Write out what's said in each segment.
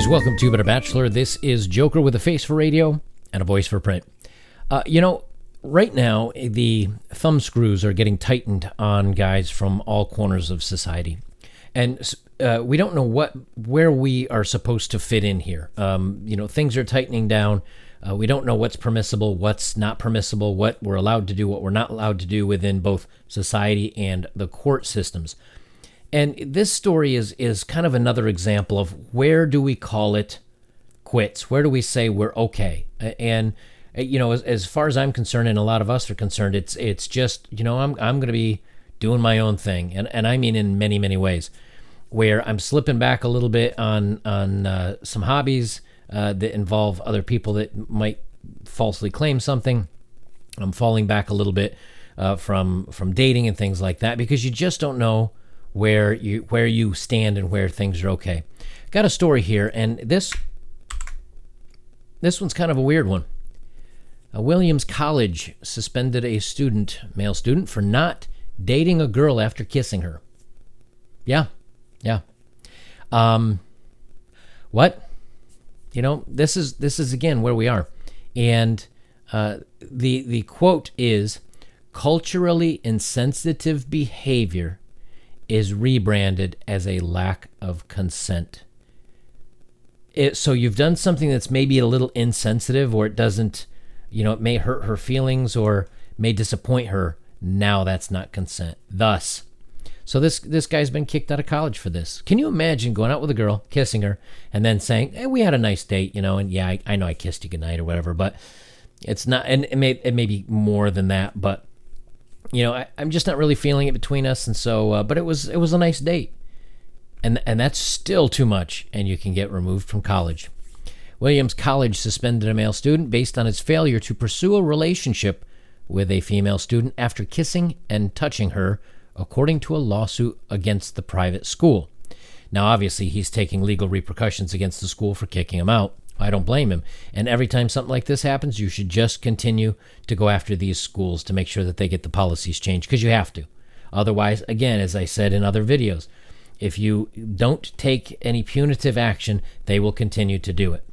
guys, welcome to Better Bachelor. This is Joker with a face for radio and a voice for print. Right now, the thumb screws are getting tightened on guys from all corners of society. And we don't know where we are supposed to fit in here. Things are tightening down. We don't know what's permissible, what's not permissible, what we're allowed to do, what we're not allowed to do within both society and the court systems. And this story is kind of another example of where do we call it quits? Where do we say we're okay? And as far as I'm concerned, and a lot of us are concerned, it's just, I'm going to be doing my own thing. And I mean in many, many ways, where I'm slipping back a little bit on some hobbies that involve other people that might falsely claim something. I'm falling back a little bit from dating and things like that, because you just don't know where you stand and where things are okay. Got a story here, and this one's kind of a weird one. Williams College suspended a male student, for not dating a girl after kissing her. Yeah. What? This is again where we are, and the quote is, "Culturally insensitive behavior is rebranded as a lack of consent." So you've done something that's maybe a little insensitive, or it doesn't, it may hurt her feelings or may disappoint her. Now that's not consent. Thus, so this guy's been kicked out of college for this. Can you imagine going out with a girl, kissing her, and then saying, "Hey, we had a nice date, and yeah, I know I kissed you goodnight," or whatever, but it's not, and it may be more than that, but I'm just not really feeling it between us, and so, but it was a nice date, and that's still too much, and you can get removed from college. Williams College suspended a male student based on his failure to pursue a relationship with a female student after kissing and touching her, according to a lawsuit against the private school. Now, obviously, he's taking legal repercussions against the school for kicking him out. I don't blame him. And every time something like this happens, you should just continue to go after these schools to make sure that they get the policies changed, because you have to. Otherwise, again, as I said in other videos, if you don't take any punitive action, they will continue to do it.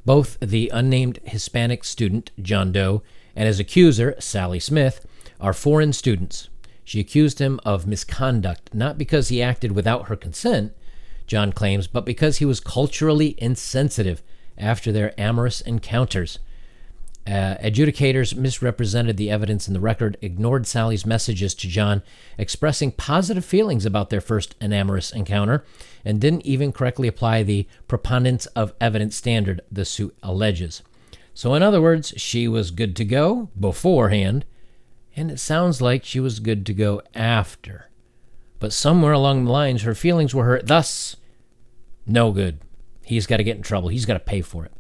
Both the unnamed Hispanic student, John Doe, and his accuser, Sally Smith, are foreign students. She accused him of misconduct, not because he acted without her consent, John claims, but because he was culturally insensitive after their amorous encounters. Adjudicators misrepresented the evidence in the record, ignored Sally's messages to John, expressing positive feelings about their first amorous encounter, and didn't even correctly apply the preponderance of evidence standard the suit alleges. So in other words, she was good to go beforehand, and it sounds like she was good to go after. But somewhere along the lines, her feelings were hurt. Thus, no good. He's got to get in trouble. He's got to pay for it.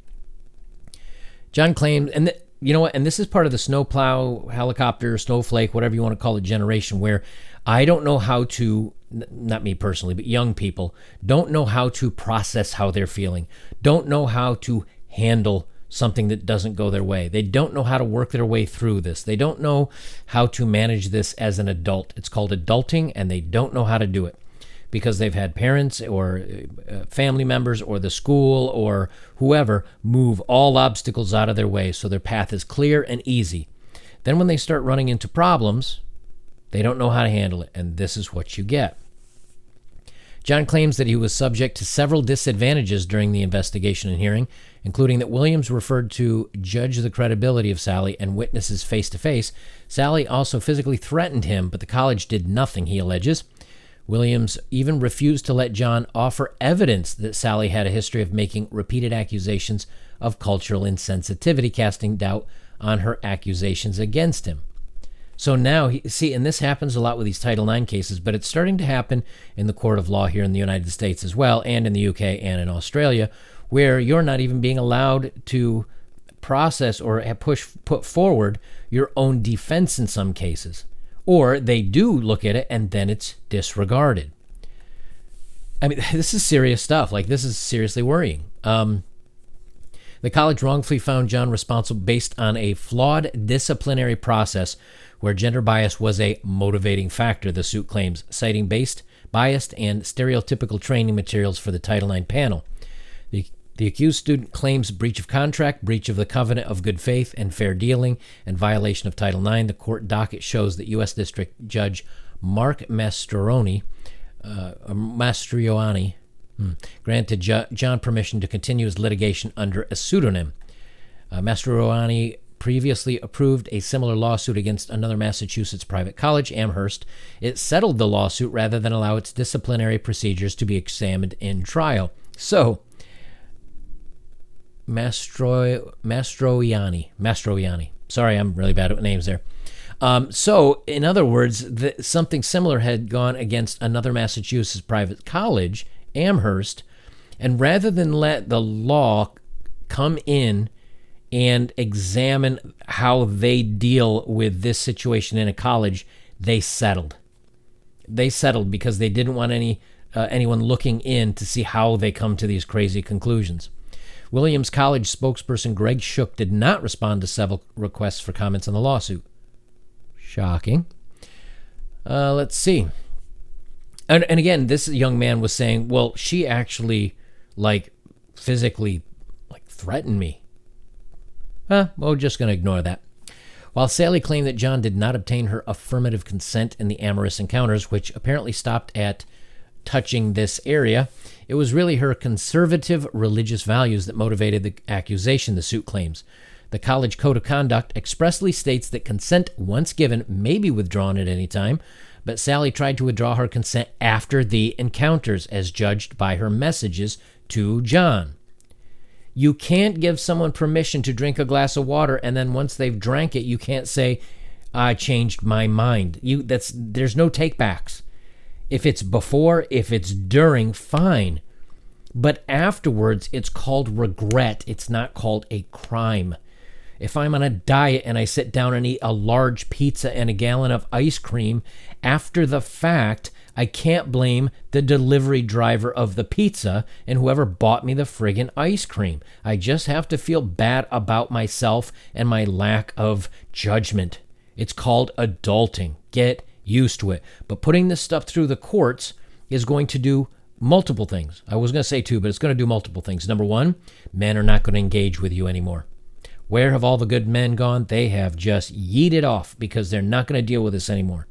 John claimed, and you know what? And this is part of the snowplow, helicopter, snowflake, whatever you want to call it, generation, where I don't know how to, not me personally, but young people don't know how to process how they're feeling, don't know how to handle something that doesn't go their way. They don't know how to work their way through this. They don't know how to manage this as an adult. It's called adulting, and they don't know how to do it because they've had parents or family members or the school or whoever move all obstacles out of their way so their path is clear and easy. Then when they start running into problems, they don't know how to handle it, and this is what you get. John claims that he was subject to several disadvantages during the investigation and hearing, including that Williams referred to judge the credibility of Sally and witnesses face-to-face. Sally also physically threatened him, but the college did nothing, he alleges. Williams even refused to let John offer evidence that Sally had a history of making repeated accusations of cultural insensitivity, casting doubt on her accusations against him. So now, and this happens a lot with these Title IX cases, but it's starting to happen in the court of law here in the United States as well, and in the UK and in Australia, where you're not even being allowed to process or put forward your own defense in some cases. Or they do look at it and then it's disregarded. I mean, this is serious stuff. Like, this is seriously worrying. The college wrongfully found John responsible based on a flawed disciplinary process where gender bias was a motivating factor, the suit claims, citing biased and stereotypical training materials for the Title IX panel. The accused student claims breach of contract, breach of the covenant of good faith and fair dealing, and violation of Title IX. The court docket shows that U.S. District Judge Mark Mastriani granted John permission to continue his litigation under a pseudonym. Mastriani previously approved a similar lawsuit against another Massachusetts private college, Amherst. It settled the lawsuit rather than allow its disciplinary procedures to be examined in trial. So, Mastroianni. Sorry, I'm really bad with names there. So, in other words, something similar had gone against another Massachusetts private college, Amherst, and rather than let the law come in and examine how they deal with this situation in a college, they settled. They settled because they didn't want anyone looking in to see how they come to these crazy conclusions. Williams College spokesperson Greg Shook did not respond to several requests for comments on the lawsuit. Shocking. Let's see. And again, this young man was saying, well, she actually, physically, threatened me. We're just going to ignore that. While Sally claimed that John did not obtain her affirmative consent in the amorous encounters, which apparently stopped at touching this area, it was really her conservative religious values that motivated the accusation, the suit claims. The college code of conduct expressly states that consent, once given, may be withdrawn at any time, but Sally tried to withdraw her consent after the encounters, as judged by her messages to John. You can't give someone permission to drink a glass of water, and then once they've drank it, you can't say, I changed my mind. There's no takebacks. If it's before, if it's during, fine. But afterwards, it's called regret. It's not called a crime. If I'm on a diet and I sit down and eat a large pizza and a gallon of ice cream, after the fact, I can't blame the delivery driver of the pizza and whoever bought me the friggin' ice cream. I just have to feel bad about myself and my lack of judgment. It's called adulting. Get used to it. But putting this stuff through the courts is going to do multiple things. I was going to say two, but it's going to do multiple things. Number one, men are not going to engage with you anymore. Where have all the good men gone? They have just yeeted off because they're not going to deal with this anymore.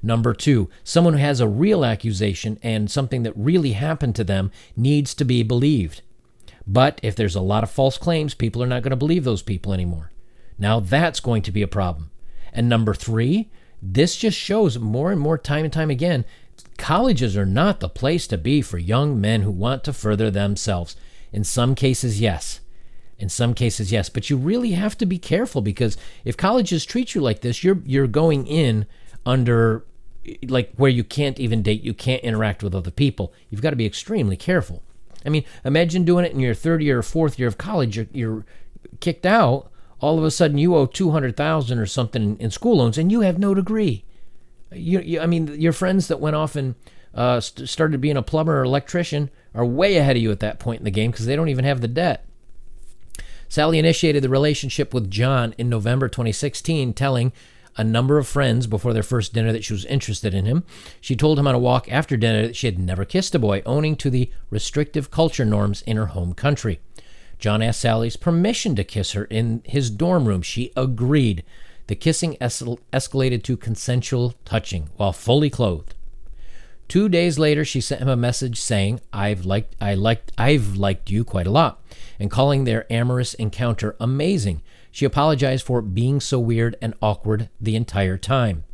Number two, someone who has a real accusation and something that really happened to them needs to be believed. But if there's a lot of false claims, people are not going to believe those people anymore. Now that's going to be a problem. And number three, this just shows more and more time and time again, colleges are not the place to be for young men who want to further themselves. In some cases, yes. But you really have to be careful, because if colleges treat you like this, you're going in under where you can't even date, you can't interact with other people. You've got to be extremely careful. I mean, imagine doing it in your third year or fourth year of college. You're kicked out. All of a sudden, you owe $200,000 or something in school loans, and you have no degree. Your friends that went off and started being a plumber or electrician are way ahead of you at that point in the game because they don't even have the debt. Sally initiated the relationship with John in November 2016, telling a number of friends before their first dinner that she was interested in him. She told him on a walk after dinner that she had never kissed a boy, owing to the restrictive culture norms in her home country. John asked Sally's permission to kiss her in his dorm room. She agreed. The kissing escalated to consensual touching while fully clothed. 2 days later, she sent him a message saying, I've liked you quite a lot, and calling their amorous encounter amazing. She apologized for being so weird and awkward the entire time.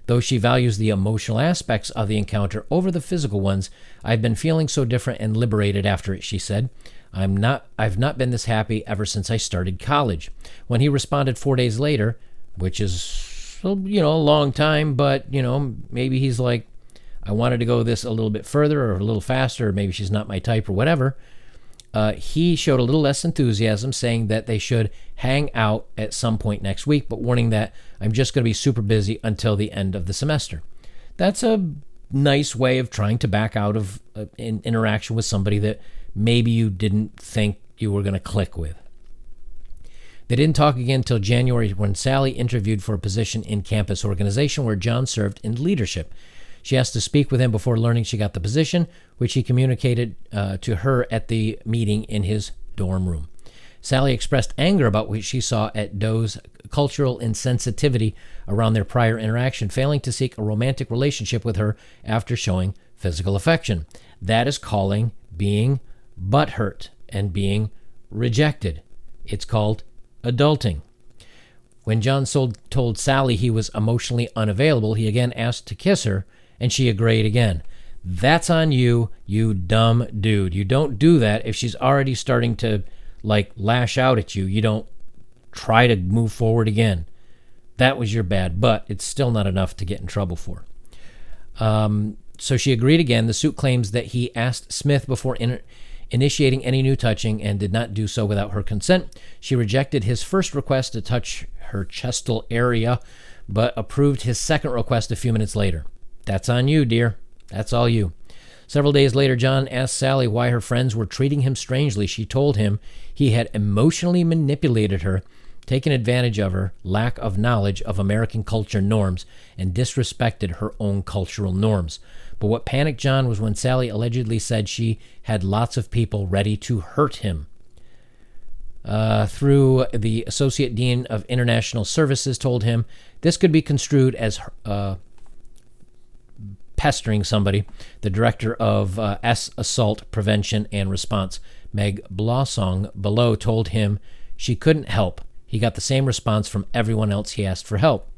Though she values the emotional aspects of the encounter over the physical ones, I've been feeling so different and liberated after it, she said. I've not been this happy ever since I started college. When he responded 4 days later, which is, a long time, but, maybe he's like, I wanted to go this a little bit further or a little faster, or maybe she's not my type or whatever. He showed a little less enthusiasm, saying that they should hang out at some point next week, but warning that I'm just going to be super busy until the end of the semester. That's a nice way of trying to back out of an interaction with somebody that maybe you didn't think you were going to click with. They didn't talk again until January, when Sally interviewed for a position in campus organization where John served in leadership. She asked to speak with him before learning she got the position, which he communicated to her at the meeting in his dorm room. Sally expressed anger about what she saw at Doe's cultural insensitivity around their prior interaction, failing to seek a romantic relationship with her after showing physical affection. That is calling being butthurt and being rejected. It's called adulting. When John told Sally he was emotionally unavailable, he again asked to kiss her, and she agreed again. That's on you, you dumb dude. You don't do that if she's already starting to, lash out at you. You don't try to move forward again. That was your bad, but it's still not enough to get in trouble for. So she agreed again. The suit claims that he asked Smith before initiating any new touching and did not do so without her consent. She rejected his first request to touch her chestal area, but approved his second request a few minutes later. That's on you, dear. That's all you. Several days later, John asked Sally why her friends were treating him strangely. She told him he had emotionally manipulated her, taken advantage of her lack of knowledge of American culture norms, and disrespected her own cultural norms. But what panicked John was when Sally allegedly said she had lots of people ready to hurt him. Through the Associate Dean of International Services told him this could be construed as pestering somebody. The director of Assault Prevention and Response, Meg Blossom, below told him she couldn't help. He got the same response from everyone else he asked for help.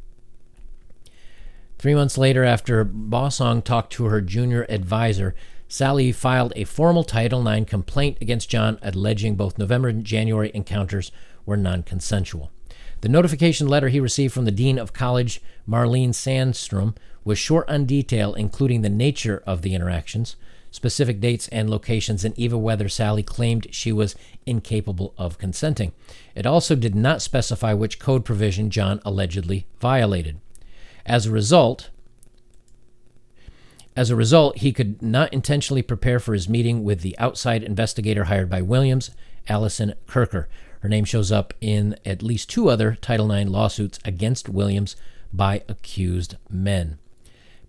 3 months later, after Bossong talked to her junior advisor, Sally filed a formal Title IX complaint against John, alleging both November and January encounters were non-consensual. The notification letter he received from the Dean of College, Marlene Sandstrom, was short on detail, including the nature of the interactions, specific dates and locations, and even whether Sally claimed she was incapable of consenting. It also did not specify which code provision John allegedly violated. As a result, he could not intentionally prepare for his meeting with the outside investigator hired by Williams, Allison Kirker. Her name shows up in at least 2 other Title IX lawsuits against Williams by accused men.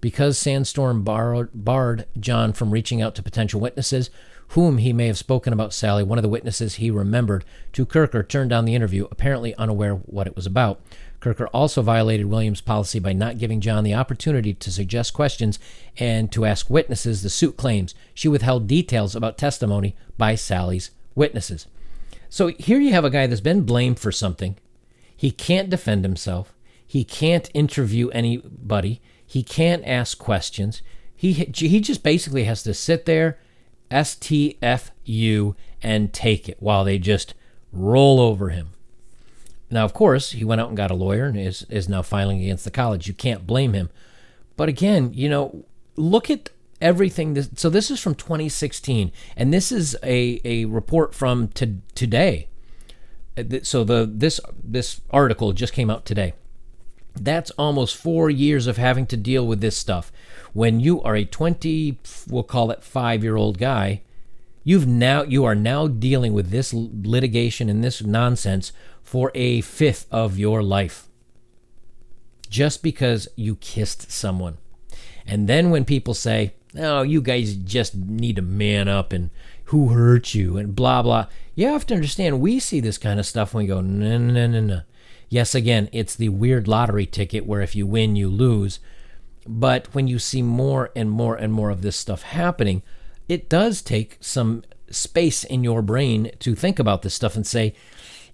Because Sandstorm barred John from reaching out to potential witnesses, whom he may have spoken about Sally, one of the witnesses he remembered to Kirker turned down the interview, apparently unaware what it was about. Kirker also violated Williams' policy by not giving John the opportunity to suggest questions and to ask witnesses. The suit claims she withheld details about testimony by Sally's witnesses. So here you have a guy that's been blamed for something. He can't defend himself. He can't interview anybody. He can't ask questions. He just basically has to sit there, STFU, and take it while they just roll over him. Now, of course, he went out and got a lawyer and is now filing against the college. You can't blame him. But again, look at everything. So this is from 2016, and this is a report from today. So this article just came out today. That's almost 4 years of having to deal with this stuff. When you are a we'll call it 5-year-old guy, you are now dealing with this litigation and this nonsense for a fifth of your life. Just because you kissed someone. And then when people say, oh, you guys just need to man up and who hurt you and blah, blah. You have to understand, we see this kind of stuff and we go, no. Yes, again, it's the weird lottery ticket where if you win, you lose. But when you see more and more and more of this stuff happening, it does take some space in your brain to think about this stuff and say,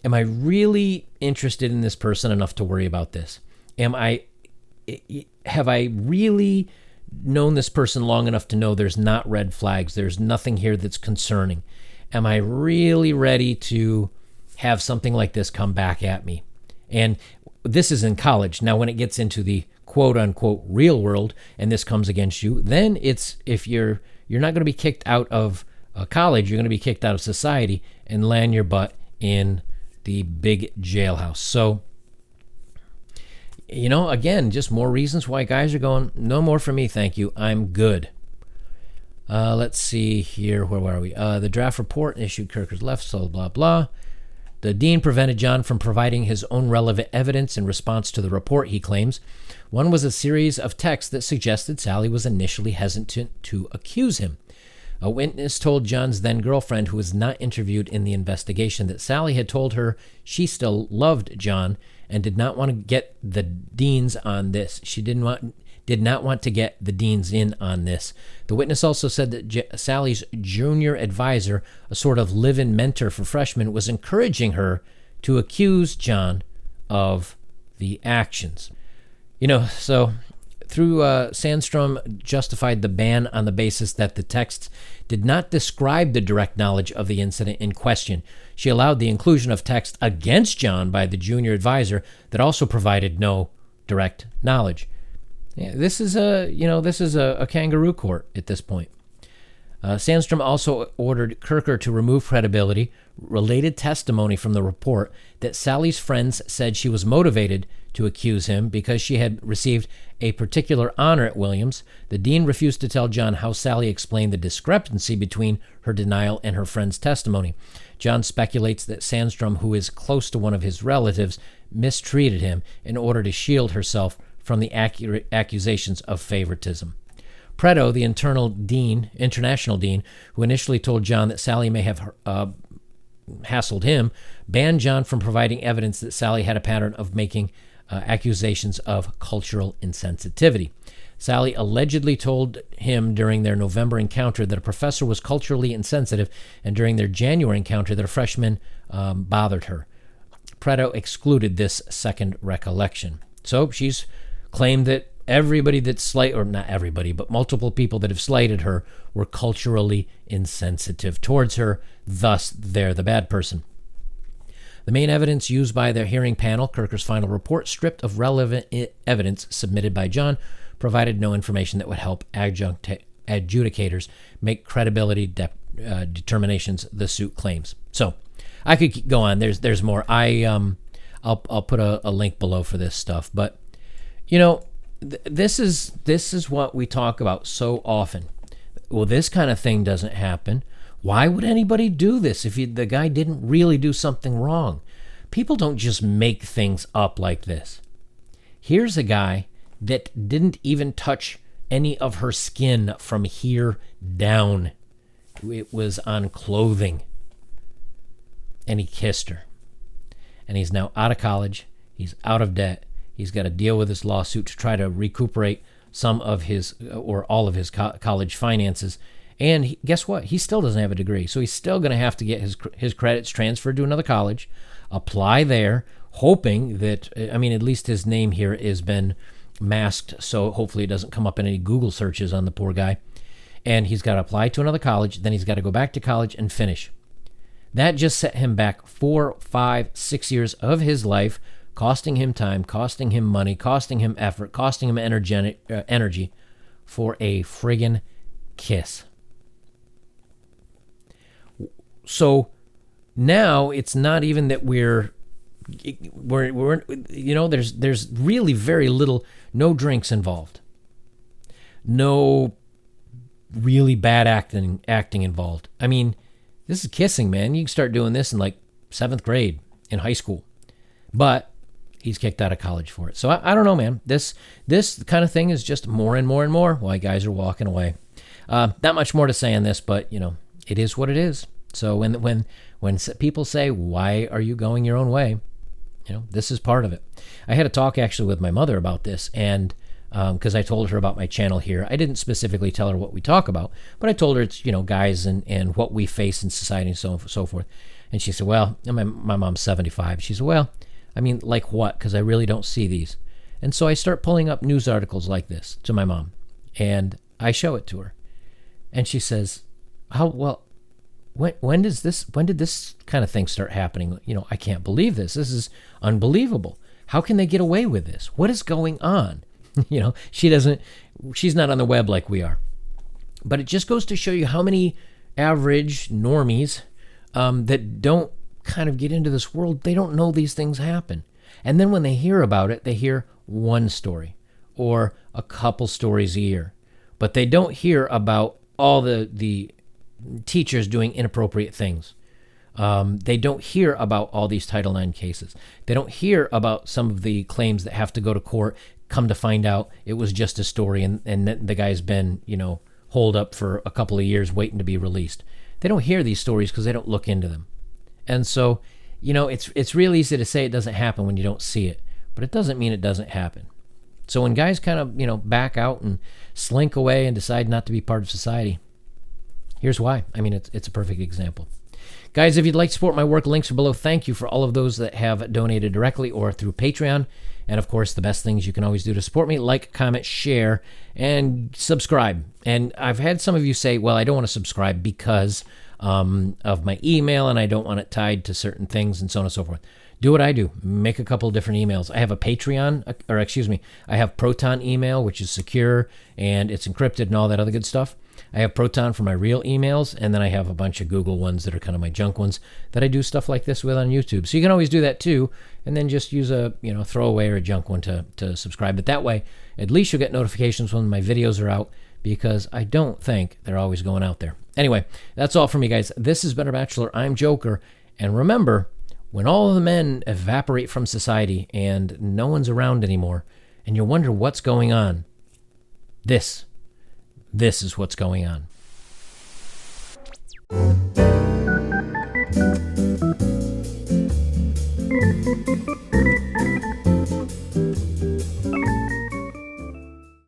am I really interested in this person enough to worry about this? Have I really known this person long enough to know there's not red flags? There's nothing here that's concerning. Am I really ready to have something like this come back at me? And this is in college. Now, when it gets into the quote-unquote real world and this comes against you, then it's if you're not going to be kicked out of college, you're going to be kicked out of society and land your butt in the big jailhouse. So, again, just more reasons why guys are going, no more for me, thank you. I'm good. Let's see here. Where were we? The draft report issued Kirker's left, so blah, blah. The dean prevented John from providing his own relevant evidence in response to the report, he claims. One was a series of texts that suggested Sally was initially hesitant to accuse him. A witness told John's then-girlfriend, who was not interviewed in the investigation, that Sally had told her she still loved John and did not want to get the Deans on this. She did not want to get the Deans in on this. The witness also said that Sally's junior advisor, a sort of live-in mentor for freshmen, was encouraging her to accuse John of the actions. So through Sandstrom justified the ban on the basis that the texts did not describe the direct knowledge of the incident in question. She allowed the inclusion of text against John by the junior advisor that also provided no direct knowledge. Yeah, this is a kangaroo court at this point. Sandstrom also ordered Kirker to remove credibility, related testimony from the report that Sally's friends said she was motivated to accuse him because she had received a particular honor at Williams. The dean refused to tell John how Sally explained the discrepancy between her denial and her friend's testimony. John speculates that Sandstrom, who is close to one of his relatives, mistreated him in order to shield herself from the accusations of favoritism. Preto, the international dean, who initially told John that Sally may have hassled him, banned John from providing evidence that Sally had a pattern of making accusations of cultural insensitivity. Sally allegedly told him during their November encounter that a professor was culturally insensitive, and during their January encounter that a freshman bothered her. Preto excluded this second recollection. So she's claimed that everybody that or not everybody, but multiple people that have slighted her were culturally insensitive towards her, thus they're the bad person. The main evidence used by the hearing panel, Kirker's final report, stripped of relevant evidence submitted by John, provided no information that would help adjudicators make credibility determinations the suit claims. So I could go on. There's more. I'll put a link below for this stuff, but this is what we talk about so often. Well, this kind of thing doesn't happen. Why would anybody do this if the guy didn't really do something wrong? People don't just make things up like this. Here's a guy that didn't even touch any of her skin from here down. It was on clothing. And he kissed her. And he's now out of college. He's out of debt. He's got to deal with this lawsuit to try to recuperate some of his or all of his college finances. And guess what? He still doesn't have a degree. So he's still going to have to get his credits transferred to another college, apply there, hoping that, at least his name here has been masked, so hopefully it doesn't come up in any Google searches on the poor guy. And he's got to apply to another college. Then he's got to go back to college and finish. That just set him back 4, 5, 6 years of his life, costing him time, costing him money, costing him effort, costing him energy for a friggin' kiss. So now it's not even that we're there's really very little, no drinks involved, no really bad acting involved. This is kissing, man. You can start doing this in like 7th grade in high school, but he's kicked out of college for it. So I don't know, man. This kind of thing is just more and more and more why guys are walking away. Not much more to say on this, but it is what it is. So when people say, why are you going your own way? This is part of it. I had a talk actually with my mother about this, and because I told her about my channel here. I didn't specifically tell her what we talk about, but I told her it's, guys and what we face in society and so forth. And she said, well, my mom's 75. She said, well, like what? Because I really don't see these. And so I start pulling up news articles like this to my mom, and I show it to her. And she says, when did this kind of thing start happening? I can't believe this. This is unbelievable. How can they get away with this? What is going on? She's not on the web like we are. But it just goes to show you how many average normies that don't kind of get into this world, they don't know these things happen. And then when they hear about it, they hear one story or a couple stories a year. But they don't hear about all the teachers doing inappropriate things. They don't hear about all these Title IX cases. They don't hear about some of the claims that have to go to court, come to find out it was just a story and the guy's been, hold up for a couple of years waiting to be released. They don't hear these stories because they don't look into them. And so, it's real easy to say it doesn't happen when you don't see it, but it doesn't mean it doesn't happen. So when guys kind of, back out and slink away and decide not to be part of society, here's why. I mean, it's a perfect example. Guys, if you'd like to support my work, links are below. Thank you for all of those that have donated directly or through Patreon. And of course, the best things you can always do to support me: like, comment, share, and subscribe. And I've had some of you say, well, I don't want to subscribe because of my email, and I don't want it tied to certain things, and so on and so forth. Do what I do. Make a couple different emails. I have a I have Proton email, which is secure, and it's encrypted and all that other good stuff. I have Proton for my real emails, and then I have a bunch of Google ones that are kind of my junk ones that I do stuff like this with on YouTube. So you can always do that too, and then just use a throwaway or a junk one to subscribe. But that way, at least you'll get notifications when my videos are out, because I don't think they're always going out there. Anyway, that's all from me, guys. This has been Bachelor. I'm Joker, and remember, when all of the men evaporate from society and no one's around anymore, and you wonder what's going on, this is what's going on.